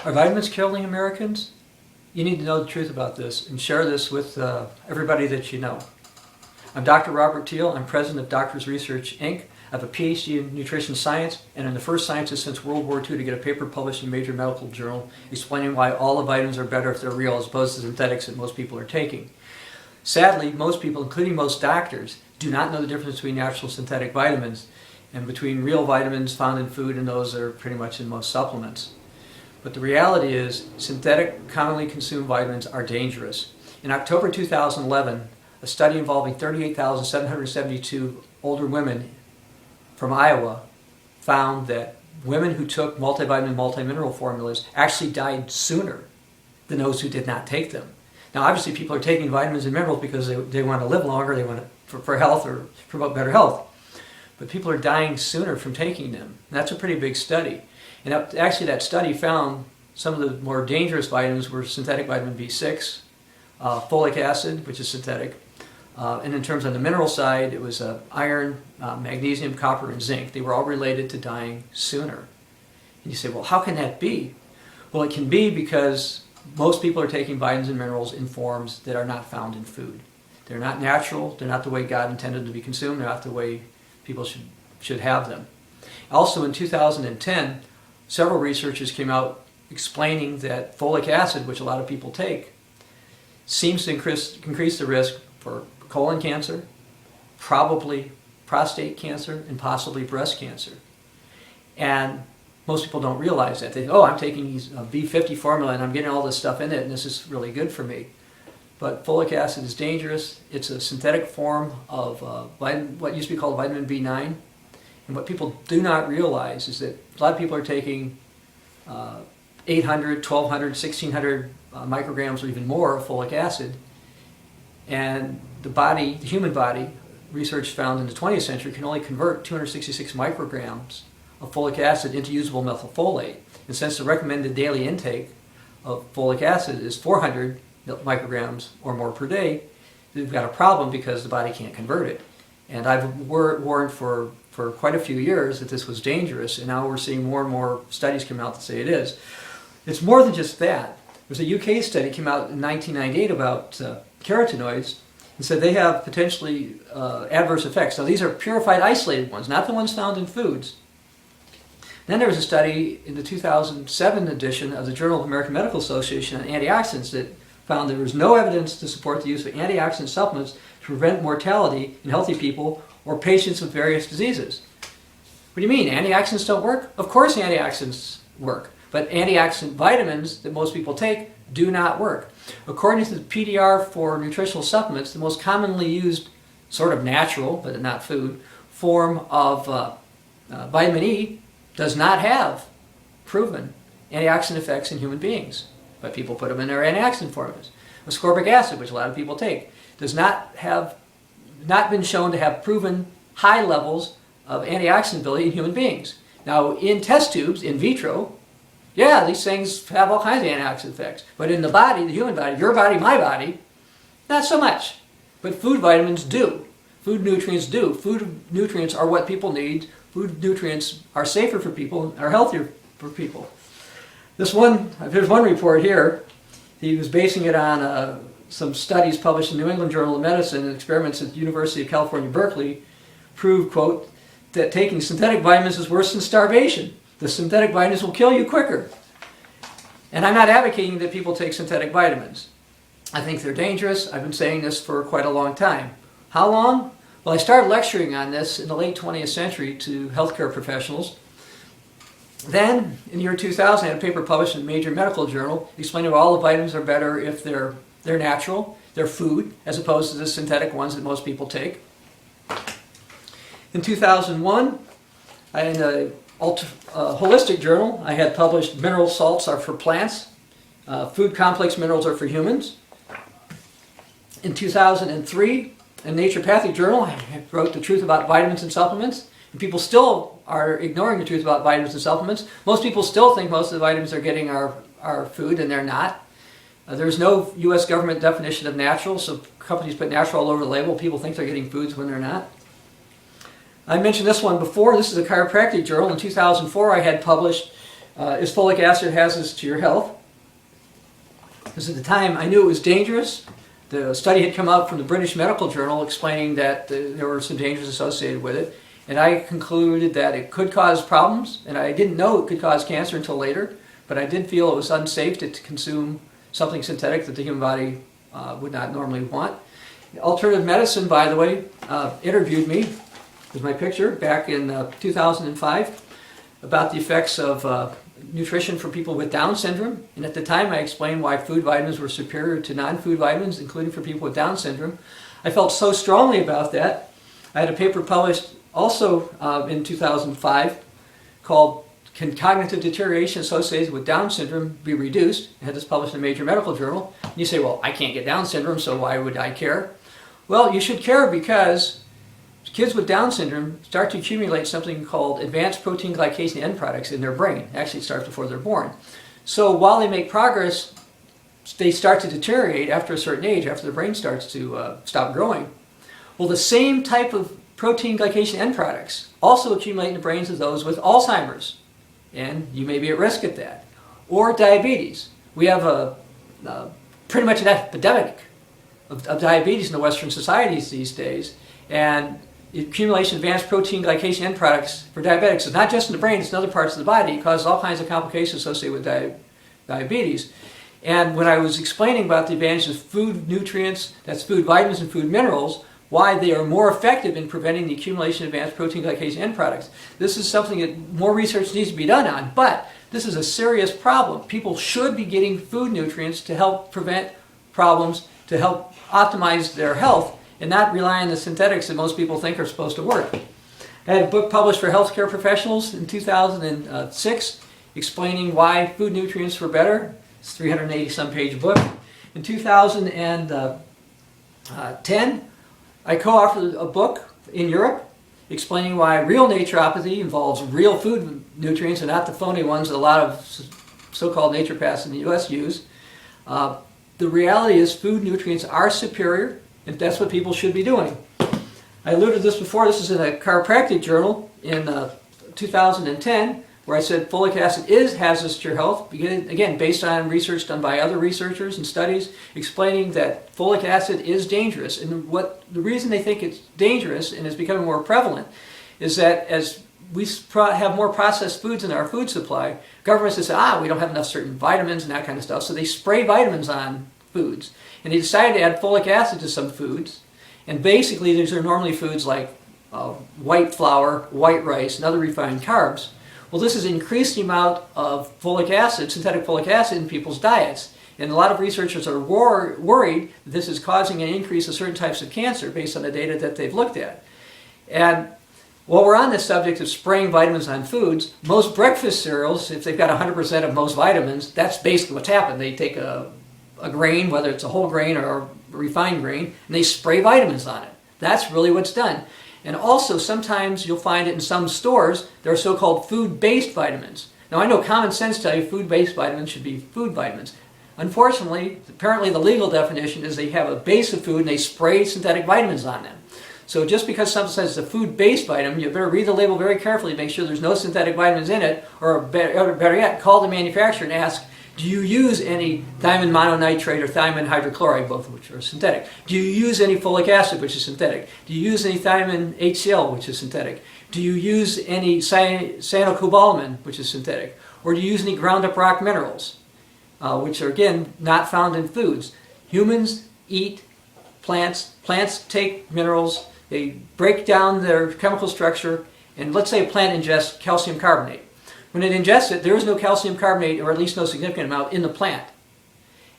Are vitamins killing Americans? You need to know the truth about this and share this with everybody that you know. I'm Dr. Robert Teal. I'm president of Doctors Research, Inc. I have a PhD in nutrition science and I'm the first scientist since World War II to get a paper published in a major medical journal explaining why all the vitamins are better if they're real as opposed to synthetics that most people are taking. Sadly, most people, including most doctors, do not know the difference between natural and synthetic vitamins and between real vitamins found in food and those that are pretty much in most supplements. But the reality is, synthetic, commonly consumed vitamins are dangerous. In October 2011, a study involving 38,772 older women from Iowa found that women who took multivitamin, multimineral formulas actually died sooner than those who did not take them. Now, obviously, people are taking vitamins and minerals because they want to live longer, they want to, for health or promote better health. But people are dying sooner from taking them. And that's a pretty big study. And actually that study found some of the more dangerous vitamins were synthetic vitamin B6, folic acid, which is synthetic, and in terms of the mineral side, it was iron, magnesium, copper, and zinc. They were all related to dying sooner. And you say, well, how can that be? Well, it can be because most people are taking vitamins and minerals in forms that are not found in food. They're not natural, they're not the way God intended to be consumed, they're not the way people should have them. Also in 2010, several researchers came out explaining that folic acid, which a lot of people take, seems to increase the risk for colon cancer, probably prostate cancer, and possibly breast cancer. And most people don't realize that. They think, oh, I'm taking these B50 formula and I'm getting all this stuff in it and this is really good for me. But folic acid is dangerous. It's a synthetic form of what used to be called vitamin B9. And what people do not realize is that a lot of people are taking 800, 1200, 1600 micrograms or even more of folic acid. And the body, the human body, research found in the 20th century can only convert 266 micrograms of folic acid into usable methylfolate. And since the recommended daily intake of folic acid is 400 micrograms or more per day, we've got a problem because the body can't convert it. And I've warned for quite a few years that this was dangerous, and now we're seeing more and more studies come out that say it is. It's more than just that. There's a UK study came out in 1998 about carotenoids and said they have potentially adverse effects. Now these are purified isolated ones, not the ones found in foods. Then there was a study in the 2007 edition of the Journal of the American Medical Association on antioxidants that found there was no evidence to support the use of antioxidant supplements to prevent mortality in healthy people or patients with various diseases. What do you mean? Antioxidants don't work? Of course antioxidants work, but antioxidant vitamins that most people take do not work. According to the PDR for nutritional supplements, the most commonly used sort of natural, but not food, form of vitamin E does not have proven antioxidant effects in human beings, but people put them in their antioxidant formulas. Ascorbic acid, which a lot of people take, does not been shown to have proven high levels of antioxidant ability in human beings. Now, in test tubes, in vitro, yeah, these things have all kinds of antioxidant effects. But in the body, the human body, your body, my body, not so much. But food vitamins do. Food nutrients do. Food nutrients are what people need. Food nutrients are safer for people, are healthier for people. There's one report here. He was basing it on some studies published in the New England Journal of Medicine and experiments at the University of California, Berkeley, proved, quote, that taking synthetic vitamins is worse than starvation. The synthetic vitamins will kill you quicker. And I'm not advocating that people take synthetic vitamins. I think they're dangerous. I've been saying this for quite a long time. How long? Well, I started lecturing on this in the late 20th century to healthcare professionals. Then, in the year 2000, I had a paper published in a major medical journal explaining why all the vitamins are better if they're natural, they're food, as opposed to the synthetic ones that most people take. In 2001, in a holistic journal, I had published mineral salts are for plants, food complex minerals are for humans. In 2003, in Naturopathic Journal, I wrote the truth about vitamins and supplements. And people still are ignoring the truth about vitamins and supplements. Most people still think most of the vitamins they're getting are food, and they're not. There's no U.S. government definition of natural, so companies put natural all over the label. People think they're getting foods when they're not. I mentioned this one before. This is a chiropractic journal. In 2004, I had published is folic acid hazardous to your health? Because at the time I knew it was dangerous. The study had come out from the British Medical Journal explaining that there were some dangers associated with it. And I concluded that it could cause problems, and I didn't know it could cause cancer until later, but I did feel it was unsafe to consume something synthetic that the human body would not normally want. Alternative medicine, by the way, interviewed me with my picture back in 2005 about the effects of nutrition for people with Down syndrome. And at the time I explained why food vitamins were superior to non-food vitamins, including for people with Down syndrome. I felt so strongly about that. I had a paper published also in 2005 called "Can Cognitive Deterioration Associated with Down Syndrome Be Reduced?" I had this published in a major medical journal. And you say, well, I can't get Down syndrome, so why would I care? Well, you should care because kids with Down syndrome start to accumulate something called advanced protein glycation end products in their brain. Actually, it starts before they're born. So while they make progress, they start to deteriorate after a certain age, after the brain starts to stop growing. Well, the same type of protein glycation end products also accumulate in the brains of those with Alzheimer's, and you may be at risk of that. Or diabetes. We have pretty much an epidemic of diabetes in the Western societies these days, and the accumulation of advanced protein glycation end products for diabetics is not just in the brain, it's in other parts of the body. It causes all kinds of complications associated with diabetes. And when I was explaining about the advantages of food nutrients, that's food vitamins and food minerals, why they are more effective in preventing the accumulation of advanced protein glycation end products. This is something that more research needs to be done on, but this is a serious problem. People should be getting food nutrients to help prevent problems, to help optimize their health, and not rely on the synthetics that most people think are supposed to work. I had a book published for healthcare professionals in 2006 explaining why food nutrients were better. It's a 380-some page book. In 2010, I co-authored a book in Europe explaining why real naturopathy involves real food nutrients and not the phony ones that a lot of so-called naturopaths in the U.S. use. The reality is food nutrients are superior, and that's what people should be doing. I alluded to this before. This is in a chiropractic journal in 2010, where I said folic acid is hazardous to your health, again, based on research done by other researchers and studies explaining that folic acid is dangerous. And the reason they think it's dangerous and is becoming more prevalent is that as we have more processed foods in our food supply, governments have said, we don't have enough certain vitamins and that kind of stuff, so they spray vitamins on foods. And they decided to add folic acid to some foods, and basically these are normally foods like white flour, white rice, and other refined carbs. Well, this has increased the amount of folic acid, synthetic folic acid, in people's diets. And a lot of researchers are worried that this is causing an increase of certain types of cancer based on the data that they've looked at. And while we're on this subject of spraying vitamins on foods, most breakfast cereals, if they've got 100% of most vitamins, that's basically what's happened. They take a grain, whether it's a whole grain or a refined grain, and they spray vitamins on it. That's really what's done. And also, sometimes you'll find it in some stores, there are so-called food-based vitamins. Now, I know common sense tells you food-based vitamins should be food vitamins. Unfortunately, apparently the legal definition is they have a base of food and they spray synthetic vitamins on them. So just because something says it's a food-based vitamin, you better read the label very carefully to make sure there's no synthetic vitamins in it, or better yet, call the manufacturer and ask, do you use any thiamine mononitrate or thiamine hydrochloride, both of which are synthetic? Do you use any folic acid, which is synthetic? Do you use any thiamine HCl, which is synthetic? Do you use any cyanocobalamin, which is synthetic? Or do you use any ground up rock minerals, which are, again, not found in foods? Humans eat plants. Plants take minerals. They break down their chemical structure. And let's say a plant ingests calcium carbonate. When it ingests it, there is no calcium carbonate, or at least no significant amount, in the plant.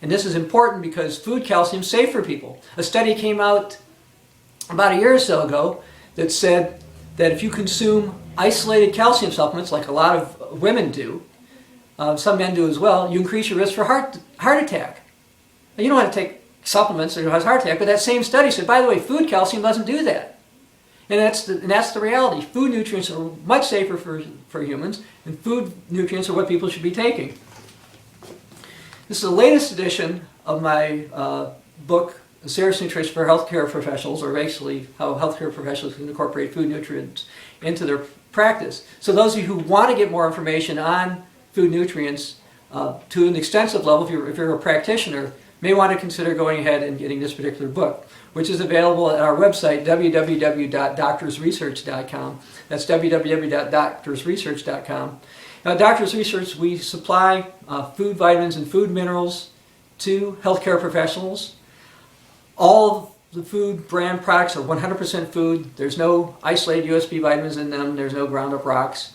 And this is important because food calcium is safe for people. A study came out about a year or so ago that said that if you consume isolated calcium supplements, like a lot of women do, some men do as well, you increase your risk for heart attack. Now, you don't want to take supplements that cause heart attack, but that same study said, by the way, food calcium doesn't do that. And that's the reality. Food nutrients are much safer for humans, and food nutrients are what people should be taking. This is the latest edition of my book, Serious Nutrition for Healthcare Professionals, or basically how healthcare professionals can incorporate food nutrients into their practice. So those of you who want to get more information on food nutrients to an extensive level. If you're a practitioner, may want to consider going ahead and getting this particular book, which is available at our website, www.doctorsresearch.com. That's www.doctorsresearch.com. Now, at Doctors Research, we supply food vitamins and food minerals to healthcare professionals. All the food brand products are 100% food. There's no isolated USB vitamins in them. There's no ground up rocks.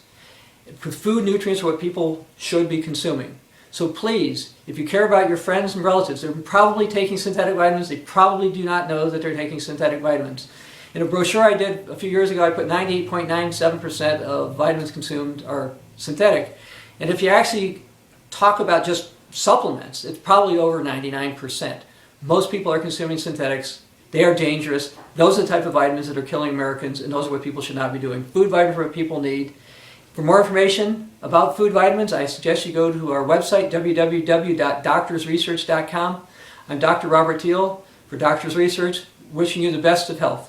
Food nutrients are what people should be consuming. So please, if you care about your friends and relatives, they're probably taking synthetic vitamins. They probably do not know that they're taking synthetic vitamins. In a brochure I did a few years ago, I put 98.97% of vitamins consumed are synthetic. And if you actually talk about just supplements, it's probably over 99%. Most people are consuming synthetics. They are dangerous. Those are the type of vitamins that are killing Americans, and those are what people should not be doing. Food vitamins are what people need. For more information about food vitamins, I suggest you go to our website, www.doctorsresearch.com. I'm Dr. Robert Teal for Doctors Research, wishing you the best of health.